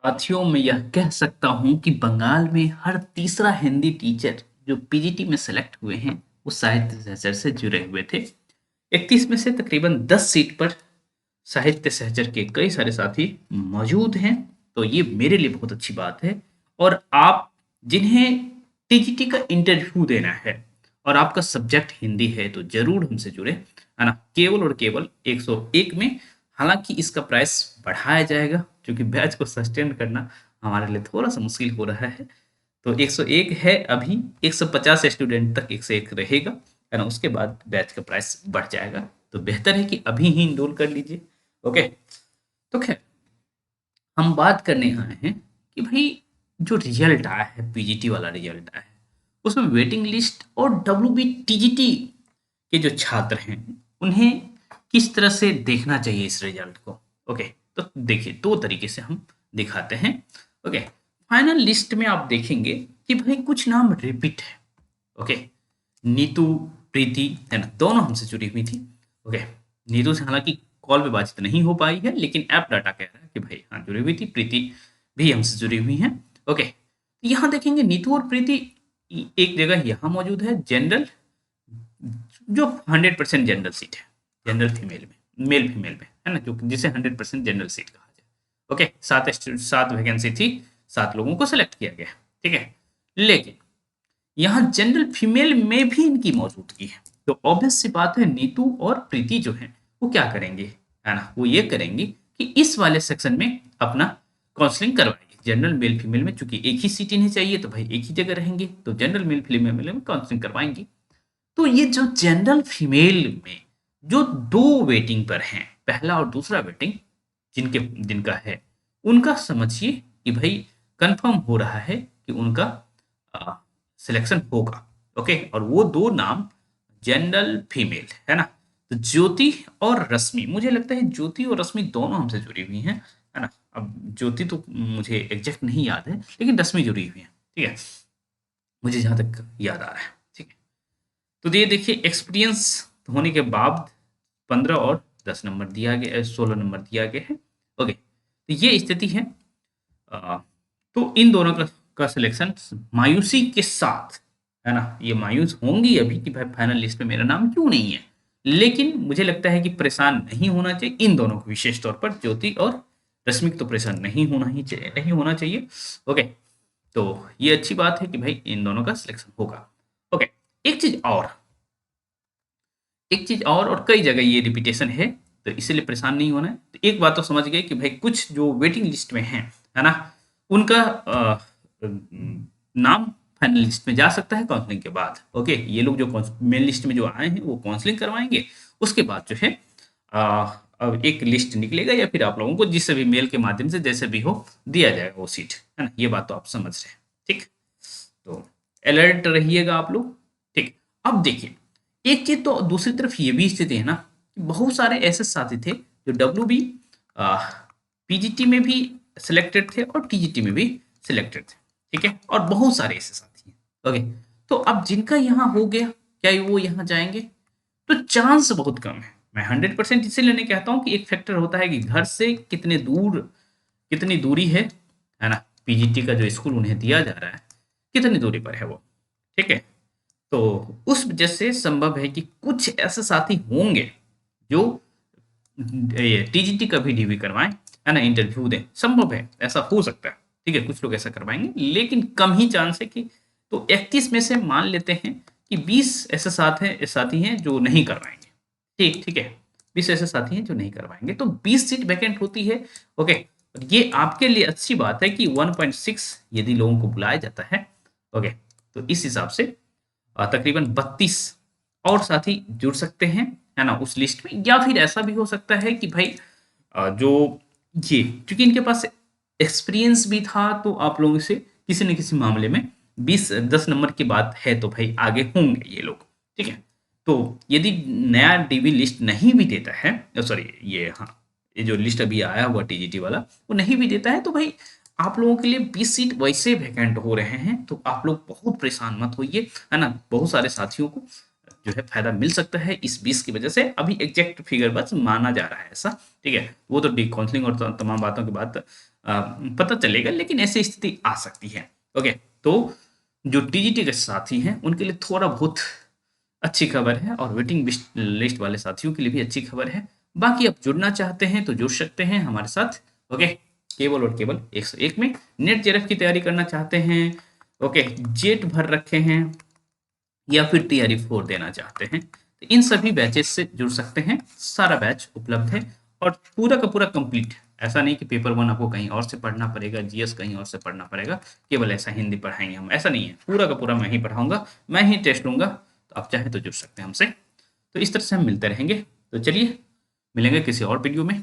साथियों मैं यह कह सकता हूँ कि बंगाल में हर तीसरा हिंदी टीचर जो पीजीटी में सेलेक्ट हुए हैं वो साहित्य सहचर से जुड़े हुए थे। 31 में से तकरीबन 10 सीट पर साहित्य सहचर के कई सारे साथी मौजूद हैं। तो ये मेरे लिए बहुत अच्छी बात है। और आप जिन्हें टीजीटी का इंटरव्यू देना है और आपका सब्जेक्ट हिंदी है तो जरूर हमसे जुड़े, है ना। केवल और केवल 101 में। हालांकि इसका प्राइस बढ़ाया जाएगा क्योंकि बैच को सस्टेन करना हमारे लिए थोड़ा सा मुश्किल हो रहा है। तो 101 है अभी, 150 स्टूडेंट तक 101 रहेगा, है ना। उसके बाद बैच का प्राइस बढ़ जाएगा। तो बेहतर है कि अभी ही इनरोल कर लीजिए। ओके। तो खैर हम बात करने आए हैं कि भाई जो रिजल्ट आया है, पीजीटी वाला रिजल्ट आया है, उसमें वेटिंग लिस्ट और डब्ल्यूबी टीजीटी के जो छात्र हैं उन्हें किस तरह से देखना चाहिए इस रिजल्ट को। ओके। तो देखिए दो तरीके से हम दिखाते हैं। ओके। फाइनल लिस्ट में आप देखेंगे कि भाई कुछ नाम रिपीट है। ओके। नीतू, प्रीति, है ना, दोनों हमसे जुड़ी हुई थी। ओके। नीतू से हालांकि कॉल पे बातचीत नहीं हो पाई है लेकिन ऐप डाटा कह रहा है कि भाई हाँ जुड़ी हुई थी। प्रीति भी हमसे जुड़ी हुई हैं। ओके। यहाँ देखेंगे नीतू और प्रीति एक जगह यहाँ मौजूद है जनरल, जो 100% जनरल सीट है। जनरल फीमेल में, मेल फीमेल में, है ना, जो जिसे 100% जनरल सीट कहा जाए। ओके। सात वैकेंसी थी, 7 लोगों को सिलेक्ट किया गया। ठीक है। लेकिन यहाँ जनरल फीमेल में भी इनकी मौजूदगी है। तो ऑब्वियस सी बात है नीतू और प्रीति जो है वो क्या करेंगे, है ना, वो ये करेंगे कि इस वाले सेक्शन में अपना काउंसलिंग करवाएंगे। जनरल मेल फीमेल में चूंकि एक ही सीट इन्हें चाहिए तो भाई एक ही जगह रहेंगे, तो जनरल मेल फीमेल में काउंसलिंग करवाएंगे। तो ये जो जनरल फीमेल में जो दो वेटिंग पर हैं, पहला और दूसरा वेटिंग जिनके जिनका है, उनका समझिए कि भाई कंफर्म हो रहा है कि उनका सिलेक्शन होगा। ओके। और वो दो नाम जनरल फीमेल, है ना। तो ज्योति और रश्मि, मुझे लगता है ज्योति और रश्मि दोनों हमसे जुड़ी हुई हैं, है ना। अब ज्योति तो मुझे एग्जैक्ट नहीं याद है लेकिन रश्मि जुड़ी हुई है। ठीक है, मुझे जहां तक याद आ रहा है। ठीक है। तो ये देखिए एक्सपीरियंस होने के बाद 15 और 10 नंबर दिया गया, 16 नंबर दिया गया है। ओके। तो ये स्थिति है। अ, तो इन दोनों का सिलेक्शन मायूसी के साथ, है ना, ये मायूस होंगी अभी कि भाई फाइनल लिस्ट में मेरा नाम क्यों नहीं है। लेकिन मुझे लगता है कि परेशान नहीं होना चाहिए इन दोनों को, विशेष तौर पर ज्योति और रश्मिक तो परेशान नहीं होना चाहिए। ओके। तो ये अच्छी बात है कि भाई इन दोनों का सिलेक्शन होगा। ओके। एक चीज और, और कई जगह ये रिपीटेशन है तो इसीलिए परेशान नहीं होना है। तो एक बात तो समझ गए कि भाई कुछ जो वेटिंग लिस्ट में हैं, है ना, उनका नाम फाइनल लिस्ट में जा सकता है काउंसलिंग के बाद। ओके। ये लोग जो मेन लिस्ट में जो आए हैं वो काउंसलिंग करवाएंगे। उसके बाद जो है अब एक लिस्ट निकलेगा या फिर आप लोगों को जिससे भी मेल के माध्यम से जैसे भी हो दिया जाएगा वो सीट, है ना। ये बात तो आप समझ रहे हैं। ठीक। तो अलर्ट रहिएगा आप लोग। ठीक। अब देखिए एक चीज तो दूसरी तरफ ये भी स्थिति है ना कि बहुत सारे ऐसे साथी थे जो डब्ल्यू बी पीजीटी में भी सिलेक्टेड थे और टीजीटी में भी सिलेक्टेड थे। ठीक है। और बहुत सारे ऐसे साथी हैं। ओके। तो अब जिनका यहाँ हो गया, क्या वो यहाँ जाएंगे? तो चांस बहुत कम है। मैं 100% इसीलिए नहीं कहता हूँ कि एक फैक्टर होता है कि घर से कितनी दूरी है ना, पीजीटी का जो स्कूल उन्हें दिया जा रहा है कितनी दूरी पर है वो। ठीक है। तो उस वजह से संभव है कि कुछ ऐसे साथी होंगे जो टीजीटी का भी डीवी करवाएं, है ना, इंटरव्यू दें। संभव है, ऐसा हो सकता है। ठीक है, कुछ लोग ऐसा करवाएंगे लेकिन कम ही चांस है कि। तो 31 में से मान लेते हैं कि 20 ऐसे साथी हैं जो नहीं करवाएंगे। ठीक है, 20 ऐसे साथी हैं जो नहीं करवाएंगे, तो 20 सीट वैकेंट होती है। ओके। ये आपके लिए अच्छी बात है कि 1.6 यदि लोगों को बुलाया जाता है। ओके। तो इस हिसाब से तकरीबन 32 और साथी जुड़ सकते हैं, है ना, उस लिस्ट में। या फिर ऐसा भी हो सकता है कि भाई जो ये क्योंकि इनके पास एक्सपीरियंस भी था तो आप लोगों से किसी न किसी मामले में 10 नंबर की बात है तो भाई आगे होंगे ये लोग। ठीक है। तो यदि नया डीवी लिस्ट नहीं भी देता है, सॉरी ये हाँ, ये जो लिस्ट अभी आया हुआ टीजीटी वाला वो नहीं भी देता है तो भाई आप लोगों के लिए 20 सीट वैसे वैकेंट हो रहे हैं। तो आप लोग बहुत परेशान मत होइए, है ना। बहुत सारे साथियों को जो है फायदा मिल सकता है इस 20 की वजह से। अभी एग्जैक्ट फिगर बस माना जा रहा है ऐसा। ठीक है, वो तो डी काउंसलिंग और तमाम बातों के बाद पता चलेगा, लेकिन ऐसी स्थिति आ सकती है। ओके, तो जो टीजीटी के साथी हैं उनके लिए थोड़ा बहुत अच्छी खबर है, और वेटिंग लिस्ट वाले साथियों के लिए भी अच्छी खबर है। बाकी आप जुड़ना चाहते हैं तो जुड़ सकते हैं हमारे साथ। ओके, केवल और केवल 101 में नेट जेआरएफ की तैयारी करना चाहते हैं, ओके, जेट भर रखे हैं, या फिर टीआरई 4 देना चाहते हैं, तो इन सभी बैचेस से जुड़ सकते हैं। सारा बैच उपलब्ध है और पूरा का पूरा कंप्लीट। ऐसा नहीं कि पेपर वन आपको कहीं और से पढ़ना पड़ेगा, जीएस कहीं और से पढ़ना पड़ेगा, केवल ऐसा हिंदी पढ़ाएंगे हम, ऐसा नहीं है। पूरा का पूरा मैं ही पढ़ाऊंगा, मैं ही टेस्ट लूंगा, तो आप चाहे तो जुड़ सकते हैं हमसे। तो इस तरह से हम मिलते रहेंगे। तो चलिए, मिलेंगे किसी और वीडियो में।